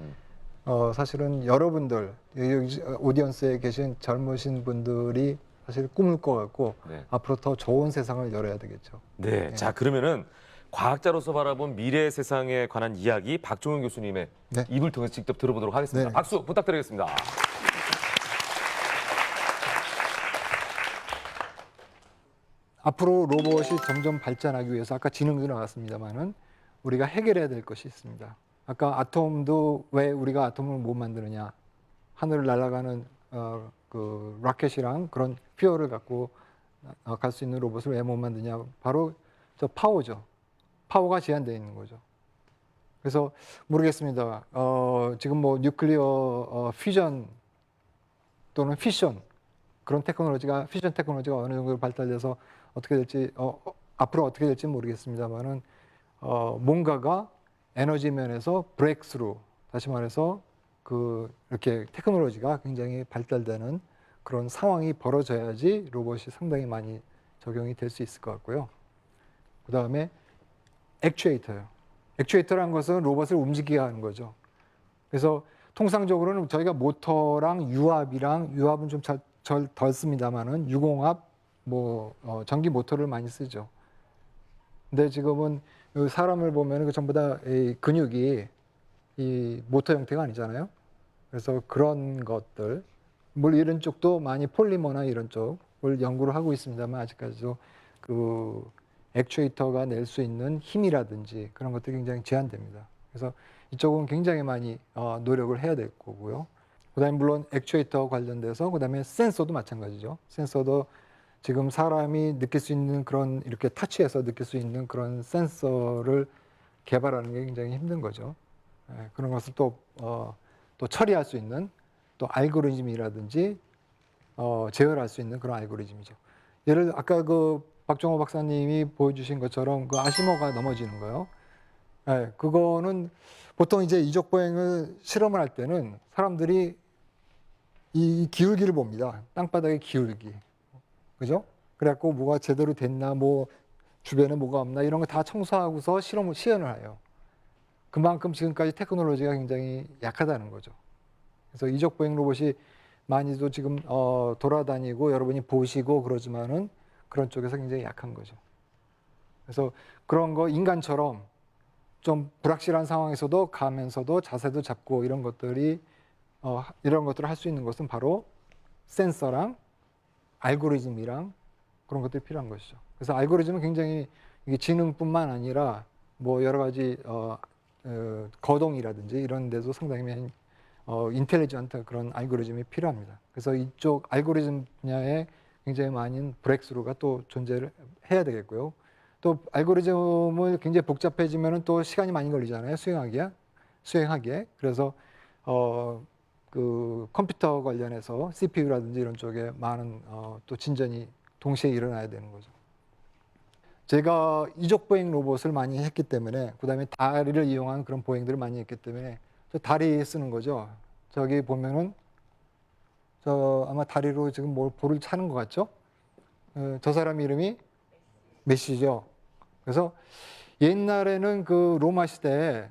사실은 여러분들 여기 오디언스에 계신 젊으신 분들이 사실 꿈을 꿔갖고
네.
앞으로 더 좋은 세상을 열어야 되겠죠.
네. 자 그러면은 과학자로서 바라본 미래 세상에 관한 이야기 박종현 교수님의
네.
입을 통해서 직접 들어보도록 하겠습니다.
네.
박수 부탁드리겠습니다.
앞으로 로봇이 점점 발전하기 위해서 아까 지능도 나왔습니다만은 우리가 해결해야 될 것이 있습니다. 아까 아톰도 왜 우리가 아톰을 못 만드느냐? 하늘을 날아가는 그 로켓이랑 그런 퓨어를 갖고 갈 수 있는 로봇을 왜 못 만드냐? 바로 저 파워죠. 파워가 제한되어 있는 거죠. 그래서 모르겠습니다. 지금 뭐 뉴클리어 퓨전 또는 피션 그런 테크놀로지가 피션 테크놀로지가 어느 정도 발달돼서 어떻게 될지 앞으로 어떻게 될지 모르겠습니다만은 뭔가가 에너지 면에서 브레이크스루 다시 말해서 그 이렇게 테크놀로지가 굉장히 발달되는 그런 상황이 벌어져야지 로봇이 상당히 많이 적용이 될 수 있을 것 같고요. 그 다음에 액추에이터요. 액추에이터라는 것은 로봇을 움직이게 하는 거죠. 그래서 통상적으로는 저희가 모터랑 유압은 좀 덜 씁니다만은 유공압, 뭐 전기 모터를 많이 쓰죠. 근데 지금은 사람을 보면 그 전부 다 이 근육이 이 모터 형태가 아니잖아요. 그래서 그런 것들, 물론 이런 쪽도 많이 폴리머나 이런 쪽을 연구를 하고 있습니다만 아직까지도 그 액추에이터가 낼 수 있는 힘이라든지 그런 것들이 굉장히 제한됩니다. 그래서 이쪽은 굉장히 많이 노력을 해야 될 거고요. 그다음에 물론 액추에이터 관련돼서 그다음에 센서도 마찬가지죠. 센서도 지금 사람이 느낄 수 있는 그런 이렇게 타치해서 느낄 수 있는 그런 센서를 개발하는 게 굉장히 힘든 거죠. 그런 것을 또 처리할 수 있는 또 알고리즘이라든지 제어할 수 있는 그런 알고리즘이죠. 예를 아까 그 박종호 박사님이 보여주신 것처럼 그 아시모가 넘어지는 거요. 그거는 보통 이제 이적 보행을 실험을 할 때는 사람들이 이 기울기를 봅니다. 땅바닥의 기울기. 그죠? 그래갖고 뭐가 제대로 됐나, 뭐 주변에 뭐가 없나 이런 거 다 청소하고서 시연을 해요. 그만큼 지금까지 테크놀로지가 굉장히 약하다는 거죠. 그래서 이적 보행 로봇이 많이도 지금 돌아다니고 여러분이 보시고 그러지만은 그런 쪽에서 굉장히 약한 거죠. 그래서 그런 거 인간처럼 좀 불확실한 상황에서도 가면서도 자세도 잡고 이런 것들을 할 수 있는 것은 바로 센서랑 알고리즘이랑 그런 것들이 필요한 것이죠. 그래서 알고리즘은 굉장히 이게 지능뿐만 아니라 뭐 여러 가지 거동이라든지 이런 데도 상당히 인텔리전트 그런 알고리즘이 필요합니다. 그래서 이쪽 알고리즘 분야에 굉장히 많은 브레이크스루가 또 존재를 해야 되겠고요. 또 알고리즘을 굉장히 복잡해지면은 또 시간이 많이 걸리잖아요. 수행하기에. 그래서 그 컴퓨터 관련해서 CPU라든지 이런 쪽에 많은 또 진전이 동시에 일어나야 되는 거죠. 제가 이적 보행 로봇을 많이 했기 때문에 그다음에 다리를 이용한 그런 보행들을 많이 했기 때문에 저 다리 쓰는 거죠. 저기 보면은 저 아마 다리로 지금 뭘 볼을 차는 것 같죠? 저 사람 이름이 메시죠. 그래서 옛날에는 그 로마 시대에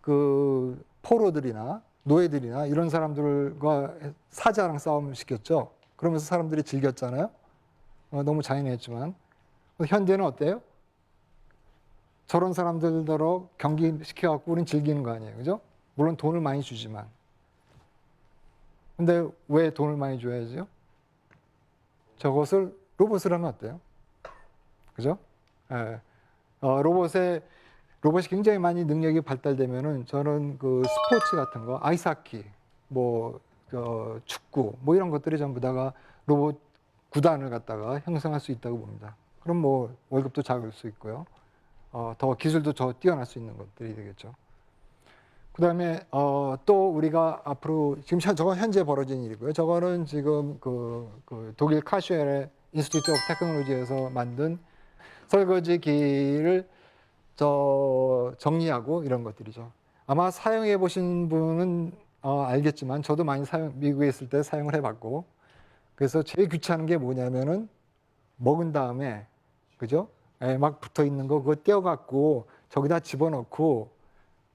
그 포로들이나 노예들이나 이런 사람들과 사자랑 싸움을 시켰죠. 그러면서 사람들이 즐겼잖아요. 너무 잔인했지만 현대는 어때요? 저런 사람들더러 경기시켜갖고 우린 즐기는 거 아니에요, 그죠? 물론 돈을 많이 주지만. 근데 왜 돈을 많이 줘야죠? 저것을 로봇을 하면 어때요? 그죠? 로봇이 굉장히 많이 능력이 발달되면은 저는 그 스포츠 같은 거, 아이스하키, 뭐 축구, 뭐 이런 것들이 전부 다가 로봇 구단을 갖다가 형성할 수 있다고 봅니다. 그럼 뭐 월급도 작을 수 있고요. 더 기술도 더 뛰어날 수 있는 것들이 되겠죠. 그다음에 또 우리가 앞으로 지금 저건 현재 벌어진 일이고요. 저거는 지금 그 독일 카슈엘의 인스티튜트 오브 테크놀로지에서 만든 설거지기를 정리하고 이런 것들이죠. 아마 사용해 보신 분은 알겠지만 저도 많이 미국에 있을 때 사용을 해봤고 그래서 제일 귀찮은 게 뭐냐면은 먹은 다음에 그죠? 막 붙어 있는 거 그거 떼어갖고 저기다 집어넣고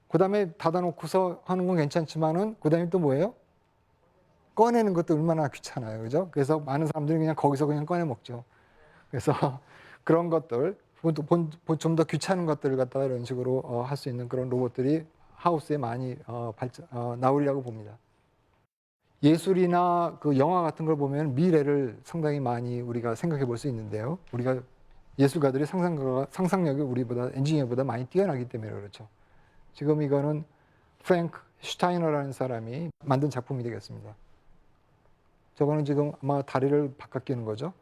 그다음에 닫아놓고서 하는 건 괜찮지만은 그다음에 또 뭐예요? 꺼내는 것도 얼마나 귀찮아요, 그죠? 그래서 많은 사람들이 그냥 거기서 그냥 꺼내 먹죠. 그래서 그런 것들 좀 더 귀찮은 것들을 갖다가 이런 식으로 할 수 있는 그런 로봇들이 하우스에 많이 나오려고 봅니다. 예술이나 그 영화 같은 걸 보면 미래를 상당히 많이 우리가 생각해 볼 수 있는데요. 우리가 예술가들이 상상력이 우리보다 엔지니어보다 많이 뛰어나기 때문에 그렇죠. 지금 이거는 프랭크 슈타이너라는 사람이 만든 작품이 되겠습니다. 저거는 지금 아마 다리를 바꿔 끼는 거죠.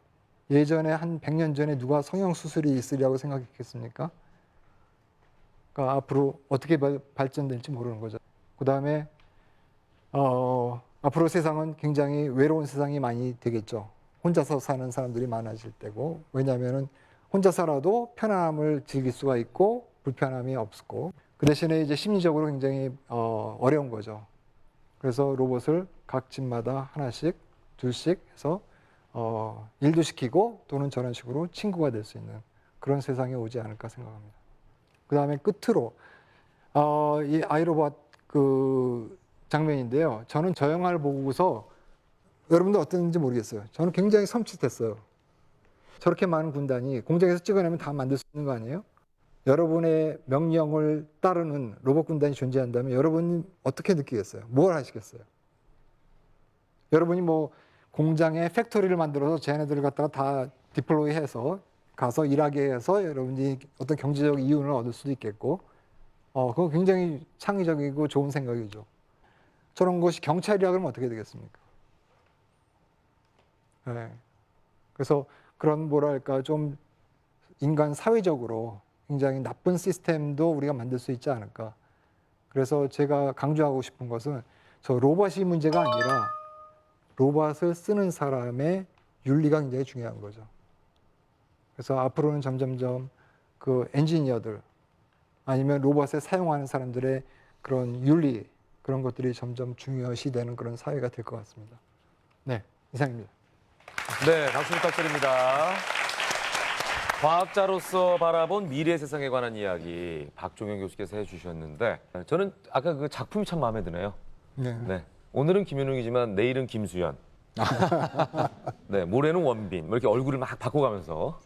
예전에 한 100년 전에 누가 성형 수술이 있으리라고 생각했겠습니까? 그러니까 앞으로 어떻게 발전될지 모르는 거죠. 그다음에 앞으로 세상은 굉장히 외로운 세상이 많이 되겠죠. 혼자서 사는 사람들이 많아질 때고, 왜냐하면은 혼자 살아도 편안함을 즐길 수가 있고 불편함이 없고, 그 대신에 이제 심리적으로 굉장히 어려운 거죠. 그래서 로봇을 각 집마다 하나씩 둘씩 해서 일도 시키고 또는 저런 식으로 친구가 될 수 있는 그런 세상이 오지 않을까 생각합니다. 그 다음에 끝으로 이 아이로봇 그 장면인데요. 저는 저 영화를 보고서 여러분도 어땠는지 모르겠어요. 저는 굉장히 섬찟했어요. 저렇게 많은 군단이 공장에서 찍어내면 다 만들 수 있는 거 아니에요? 여러분의 명령을 따르는 로봇 군단이 존재한다면 여러분이 어떻게 느끼겠어요? 뭘 하시겠어요? 여러분이 뭐 공장에 팩토리를 만들어서 쟤네들을 갖다가 다 디플로이해서 가서 일하게 해서 여러분이 어떤 경제적 이윤을 얻을 수도 있겠고, 그거 굉장히 창의적이고 좋은 생각이죠. 저런 것이 경찰이라 그러면 어떻게 되겠습니까? 네. 그래서 그런 뭐랄까 좀 인간 사회적으로 굉장히 나쁜 시스템도 우리가 만들 수 있지 않을까. 그래서 제가 강조하고 싶은 것은 저 로봇이 문제가 아니라 로봇을 쓰는 사람의 윤리가 굉장히 중요한 거죠. 그래서 앞으로는 점점점 그 엔지니어들 아니면 로봇을 사용하는 사람들의 그런 윤리, 그런 것들이 점점 중요시되는 그런 사회가 될 것 같습니다. 네, 이상입니다.
네, 박수 부탁드립니다. 과학자로서 바라본 미래 세상에 관한 이야기 박종현 교수께서 해주셨는데, 저는 아까 그 작품이 참 마음에 드네요.
네.
네, 오늘은 김현웅이지만 내일은 김수현, 네, 모레는 원빈, 뭐 이렇게 얼굴을 막 바꿔가면서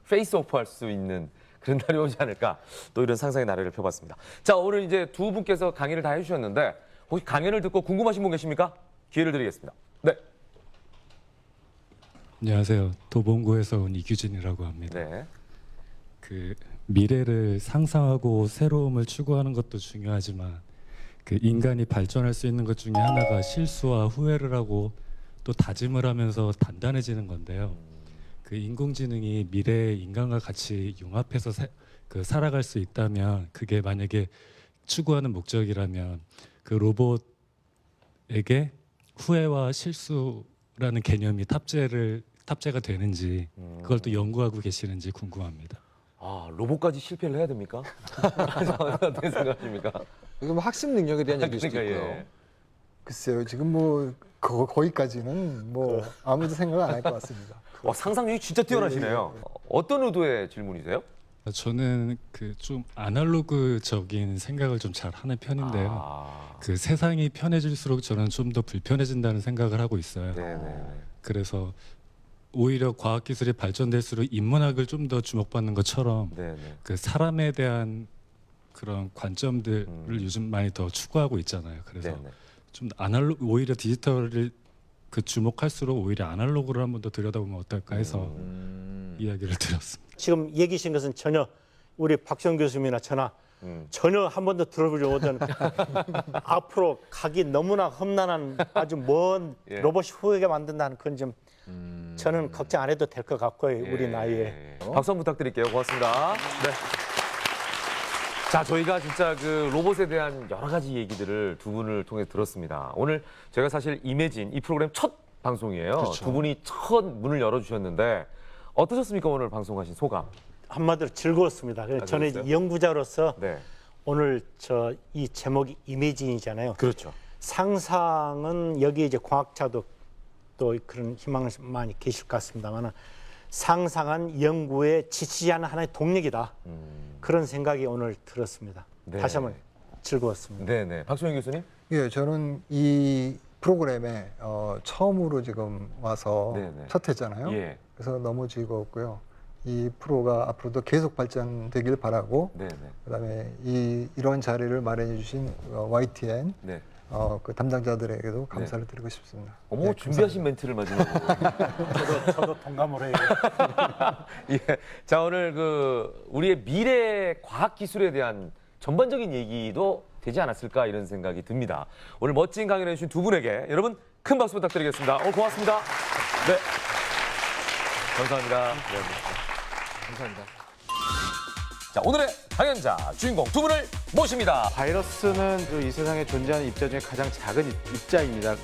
페이스오프 할 수 있는 그런 날이 오지 않을까, 또 이런 상상의 나래를 펴봤습니다. 자, 오늘 이제 두 분께서 강의를 다 해주셨는데 혹시 강연을 듣고 궁금하신 분 계십니까? 기회를 드리겠습니다. 네.
안녕하세요. 도봉구에서 온 이규진이라고 합니다.
네.
그 미래를 상상하고 새로움을 추구하는 것도 중요하지만 그 인간이 발전할 수 있는 것 중에 하나가 실수와 후회를 하고 또 다짐을 하면서 단단해지는 건데요. 그 인공지능이 미래의 인간과 같이 융합해서 살아갈 수 있다면, 그게 만약에 추구하는 목적이라면 그 로봇에게 후회와 실수라는 개념이 탑재가 되는지, 그걸 또 연구하고 계시는지 궁금합니다.
아, 로봇까지 실패를 해야 됩니까? 어떻게 생각하십니까?
이거 뭐 학습 능력에 대한 얘기일 수도
그러니까,
있고요.
예.
글쎄요, 지금 뭐 거기까지는 뭐 아무도 생각 안 할 것 같습니다.
상상력이 진짜 뛰어나시네요. 어떤 의도의 질문이세요?
저는 그 좀 아날로그적인 생각을 좀 잘 하는 편인데요.
아,
그 세상이 편해질수록 저는 좀 더 불편해진다는 생각을 하고 있어요.
네네.
그래서 오히려 과학기술이 발전될수록 인문학을 좀 더 주목받는 것처럼
네네.
그 사람에 대한 그런 관점들을 요즘 많이 더 추구하고 있잖아요. 그래서
네네.
좀 오히려 디지털을 그 주목할수록 오히려 아날로그를 한 번 더 들여다보면 어떨까 해서 이야기를 드렸습니다.
지금 얘기하신 것은 전혀 우리 박정 교수님이나 저나 전혀 한 번도 들어보지 못한 앞으로 가기 너무나 험난한 아주 먼
예.
로봇이 후회가 만든다는 건 좀 저는 걱정 안 해도 될 것 같고요. 우리 나이에.
박수 한번 부탁드릴게요. 고맙습니다. 네. 자, 저희가 진짜 그 로봇에 대한 여러 가지 얘기들을 두 분을 통해 들었습니다. 오늘 제가 사실 이매진 이 프로그램 첫 방송이에요.
그렇죠.
두 분이 첫 문을 열어주셨는데 어떠셨습니까? 오늘 방송하신 소감?
한마디로 즐거웠습니다. 그래서 저는
그랬어요?
이제 연구자로서
네.
오늘 이 제목이 이매진이잖아요.
그렇죠.
상상은 여기 이제 과학자도 또 그런 희망을 많이 계실 것 같습니다만, 상상은 연구에 지치지 않는 하나의 동력이다. 그런 생각이 오늘 들었습니다.
네.
다시 한번 즐거웠습니다.
네네. 박수영 교수님?
예, 저는 이 프로그램에 처음으로 지금 와서
네네.
첫 회잖아요.
예.
그래서 너무 즐거웠고요. 이 프로가 앞으로도 계속 발전되길 바라고,
네네.
그다음에 이런 자리를 마련해 주신 YTN
네.
그 담당자들에게도 감사를 드리고 싶습니다.
어머,
네,
준비하신 멘트를 마지막으로.
저도 동감을 해요.
예. 자, 오늘 우리의 미래 과학 기술에 대한 전반적인 얘기도 되지 않았을까 이런 생각이 듭니다. 오늘 멋진 강연을 해주신 두 분에게 여러분 큰 박수 부탁드리겠습니다. 오늘 고맙습니다. 네. 감사합니다. 네.
감사합니다.
자, 오늘의 강연자 주인공 두 분을 모십니다.
바이러스는 이 세상에 존재하는 입자 중에 가장 작은 입자입니다.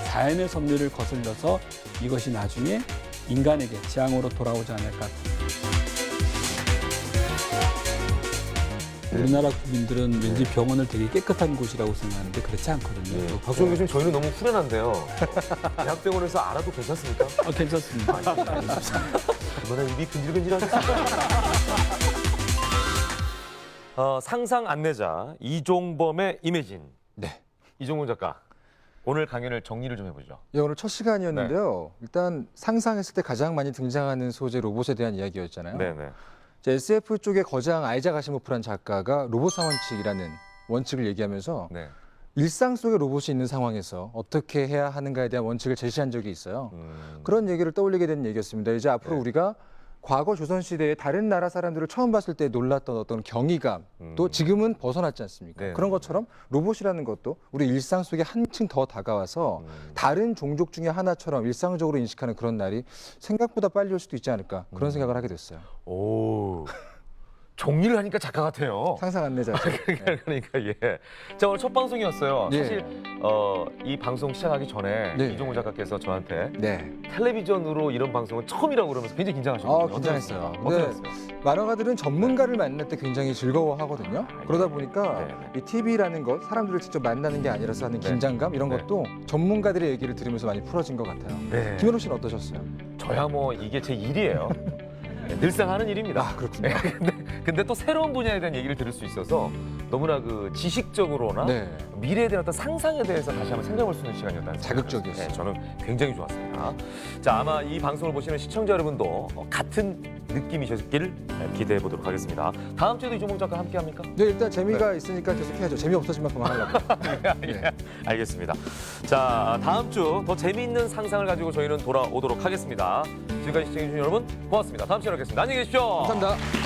자연의 섭리를 거슬려서 이것이 나중에 인간에게 재앙으로 돌아오지 않을까. 우리나라 국민들은 왠지 병원을 되게 깨끗한 곳이라고 생각하는데 그렇지 않거든요.
네. 박수영 교수님, 저희는 너무 후련한데요. 대학병원에서 알아도 괜찮습니까?
괜찮습니다.
얼마나 입이 근질근질하겠습니까? 상상 안내자 이종범의 이매진.
네.
이종범 작가, 오늘 강연을 정리를 좀 해보죠.
예, 오늘 첫 시간이었는데요. 일단 상상했을 때 가장 많이 등장하는 소재 로봇에 대한 이야기였잖아요.
네네.
SF 쪽에 거장 아이작 아시모프란 작가가 로봇 상원칙이라는 원칙을 얘기하면서
네.
일상 속에 로봇이 있는 상황에서 어떻게 해야 하는가에 대한 원칙을 제시한 적이 있어요.
음.
그런 얘기를 떠올리게 된 얘기였습니다. 이제 앞으로
네.
우리가 과거 조선시대에 다른 나라 사람들을 처음 봤을 때 놀랐던 어떤 경이감도 지금은 벗어났지 않습니까?
네.
그런 것처럼 로봇이라는 것도 우리 일상 속에 한층 더 다가와서 다른 종족 중에 하나처럼 일상적으로 인식하는 그런 날이 생각보다 빨리 올 수도 있지 않을까 그런 생각을 하게 됐어요.
오. 정리를 하니까 작가 같아요.
상상 안내자죠.
그러니까 예. 자, 오늘 첫 방송이었어요.
예.
사실 이 방송 시작하기 전에
네.
이종호 작가께서 저한테
네.
텔레비전으로 이런 방송은 처음이라고 그러면서 굉장히 긴장하셨거든요.
긴장했어요.
어떠셨어요?
만화가들은 전문가를 만날 때 굉장히 즐거워하거든요. 그러다 보니까
네.
이 TV라는 것, 사람들을 직접 만나는 게 아니라서 하는
네.
긴장감 이런
네.
것도 전문가들의 얘기를 들으면서 많이 풀어진 것 같아요.
네.
김현우 씨는 어떠셨어요?
저야 뭐 이게 제 일이에요. 네, 늘상 하는 일입니다.
아, 그렇군요.
근데 또 새로운 분야에 대한 얘기를 들을 수 있어서 너무나 지식적으로나
네.
미래에 대한 어떤 상상에 대해서 다시 한번 생각해 볼 수 있는 시간이었다는 생각이
자극적이었어요.
네, 저는 굉장히 좋았습니다. 자, 아마 이 방송을 보시는 시청자 여러분도 같은 느낌이셨길 기대해 보도록 하겠습니다. 다음 주에도 이종범 작가 함께 합니까?
네, 일단 재미가 있으니까 계속 해야죠. 재미 없어지면 그만하려고.
예, 알겠습니다. 자, 다음 주 더 재미있는 상상을 가지고 저희는 돌아오도록 하겠습니다. 지금까지 시청해주신 여러분 고맙습니다. 다음 시간에 뵙겠습니다. 안녕히 계십시오.
감사합니다.